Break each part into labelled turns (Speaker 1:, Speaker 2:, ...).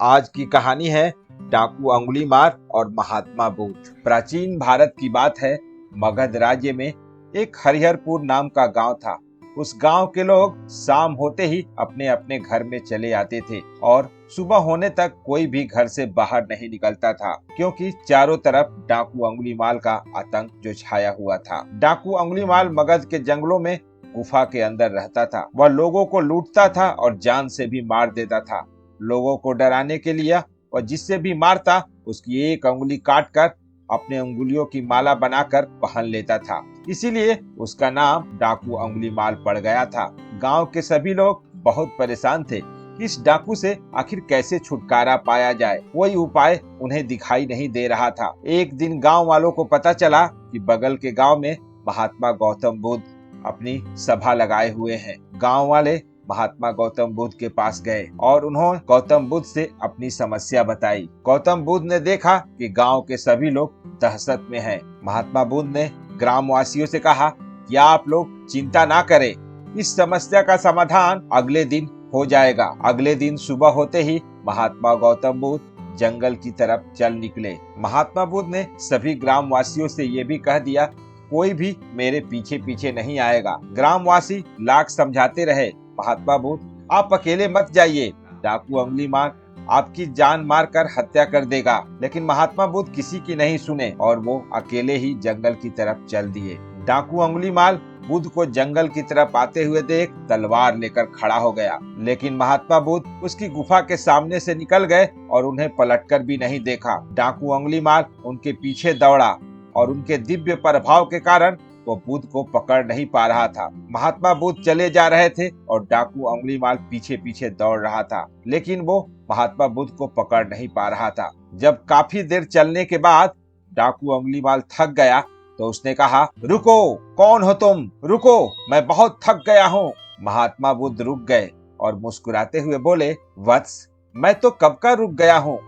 Speaker 1: आज की कहानी है डाकू अंगुलीमाल और महात्मा बुद्ध। प्राचीन भारत की बात है। मगध राज्य में एक हरिहरपुर नाम का गांव था। उस गांव के लोग शाम होते ही अपने अपने घर में चले आते थे और सुबह होने तक कोई भी घर से बाहर नहीं निकलता था, क्योंकि चारों तरफ डाकू अंगुलीमाल का आतंक जो छाया हुआ था। डाकू अंगुलीमाल मगध के जंगलों में गुफा के अंदर रहता था। वह लोगों को लूटता था और जान से भी मार देता था। लोगों को डराने के लिए वह जिससे भी मारता उसकी एक अंगुली काटकर अपने अंगुलियों की माला बनाकर पहन लेता था। इसीलिए उसका नाम डाकू अंगुलीमाल पड़ गया था। गांव के सभी लोग बहुत परेशान थे कि इस डाकू से आखिर कैसे छुटकारा पाया जाए। कोई उपाय उन्हें दिखाई नहीं दे रहा था। एक दिन गांव वालों को पता चला कि बगल के गांव में महात्मा गौतम बुद्ध अपनी सभा लगाए हुए हैं। गांव वाले महात्मा गौतम बुद्ध के पास गए और उन्होंने गौतम बुद्ध से अपनी समस्या बताई। गौतम बुद्ध ने देखा कि गांव के सभी लोग दहशत में हैं। महात्मा बुद्ध ने ग्रामवासियों से कहा कि आप लोग चिंता ना करें, इस समस्या का समाधान अगले दिन हो जाएगा। अगले दिन सुबह होते ही महात्मा गौतम बुद्ध जंगल की तरफ चल निकले। महात्मा बुद्ध ने सभी ग्रामवासियों से ये भी कह दिया, कोई भी मेरे पीछे पीछे नहीं आएगा। ग्रामवासी लाख समझाते रहे, महात्मा बुद्ध आप अकेले मत जाइए, डाकू अंगुलीमाल आपकी जान मारकर हत्या कर देगा। लेकिन महात्मा बुद्ध किसी की नहीं सुने और वो अकेले ही जंगल की तरफ चल दिए। डाकू अंगुलीमाल बुद्ध को जंगल की तरफ आते हुए देख तलवार लेकर खड़ा हो गया, लेकिन महात्मा बुद्ध उसकी गुफा के सामने से निकल गए और उन्हें पलटकर भी नहीं देखा। डाकू अंगुलीमाल उनके पीछे दौड़ा और उनके दिव्य प्रभाव के कारण वो बुद्ध को पकड़ नहीं पा रहा था। महात्मा बुद्ध चले जा रहे थे और डाकू अंगुलीमाल पीछे पीछे दौड़ रहा था, लेकिन वो महात्मा बुद्ध को पकड़ नहीं पा रहा था। जब काफी देर चलने के बाद डाकू अंगुलीमाल थक गया तो उसने कहा, रुको, कौन हो तुम? रुको, मैं बहुत थक गया हूँ। महात्मा बुद्ध रुक गए और मुस्कुराते हुए बोले, वत्स, मैं तो कब का रुक गया हूँ,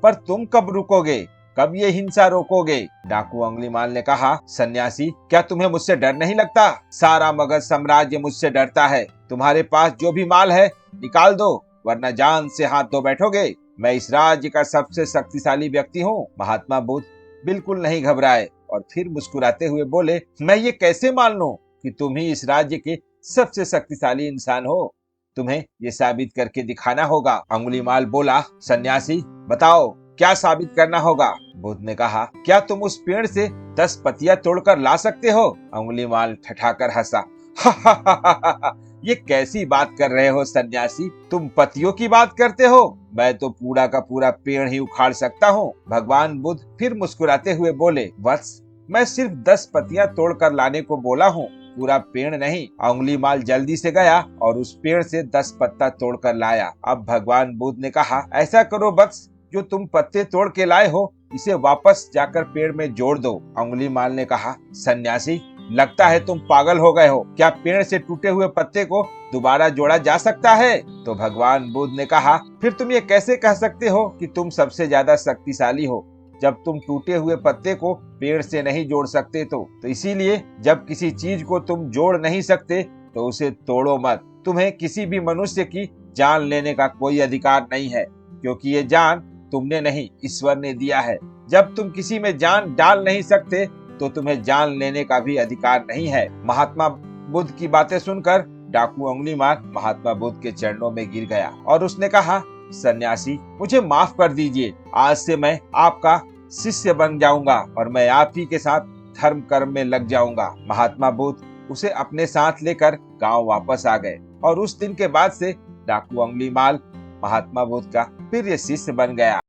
Speaker 1: पर तुम कब रुकोगे? कब ये हिंसा रोकोगे? डाकू अंगुलीमाल ने कहा, सन्यासी, क्या तुम्हें मुझसे डर नहीं लगता? सारा मगध साम्राज्य मुझसे डरता है। तुम्हारे पास जो भी माल है निकाल दो, वरना जान से हाथ धो बैठोगे। मैं इस राज्य का सबसे शक्तिशाली व्यक्ति हूँ। महात्मा बुद्ध बिल्कुल नहीं घबराए और फिर मुस्कुराते हुए बोले, मैं ये कैसे मान लूं कि तुम ही इस राज्य के सबसे शक्तिशाली इंसान हो? तुम्हें ये साबित करके दिखाना होगा। अंगुलीमाल बोला, सन्यासी बताओ क्या साबित करना होगा? बुद्ध ने कहा, क्या तुम उस पेड़ से 10 पत्तियां तोड़कर ला सकते हो? अंगुलीमाल ठठाकर हंसा, ये कैसी बात कर रहे हो सन्यासी? तुम पत्तियों की बात करते हो? मैं तो पूरा का पूरा पेड़ ही उखाड़ सकता हूँ। भगवान बुद्ध फिर मुस्कुराते हुए बोले, वत्स, मैं सिर्फ 10 पत्तियां तोड़कर लाने को बोला हूँ, पूरा पेड़ नहीं। अंगुलीमाल जल्दी से गया और उस पेड़ से 10 पत्ता तोड़कर लाया। अब भगवान बुद्ध ने कहा, ऐसा करो वत्स, जो तुम पत्ते तोड़ के लाए हो इसे वापस जाकर पेड़ में जोड़ दो। अंगुलीमाल ने कहा, सन्यासी, लगता है तुम पागल हो गए हो। क्या पेड़ से टूटे हुए पत्ते को दोबारा जोड़ा जा सकता है? तो भगवान बुद्ध ने कहा, फिर तुम ये कैसे कह सकते हो कि तुम सबसे ज्यादा शक्तिशाली हो, जब तुम टूटे हुए पत्ते को पेड़ से नहीं जोड़ सकते? तो इसीलिए जब किसी चीज को तुम जोड़ नहीं सकते तो उसे तोड़ो मत। तुम्हें किसी भी मनुष्य की जान लेने का कोई अधिकार नहीं है, क्योंकि ये जान तुमने नहीं, ईश्वर ने दिया है। जब तुम किसी में जान डाल नहीं सकते तो तुम्हें जान लेने का भी अधिकार नहीं है। महात्मा बुद्ध की बातें सुनकर डाकू अंगुलीमाल महात्मा बुद्ध के चरणों में गिर गया और उसने कहा, सन्यासी, मुझे माफ कर दीजिए। आज से मैं आपका शिष्य बन जाऊंगा और मैं आप ही के साथ धर्म कर्म में लग जाऊंगा। महात्मा बुद्ध उसे अपने साथ लेकर गांव वापस आ गए और उस दिन के बाद से डाकू अंगुलीमाल महात्मा बुद्ध का प्रिय शिष्य बन गया।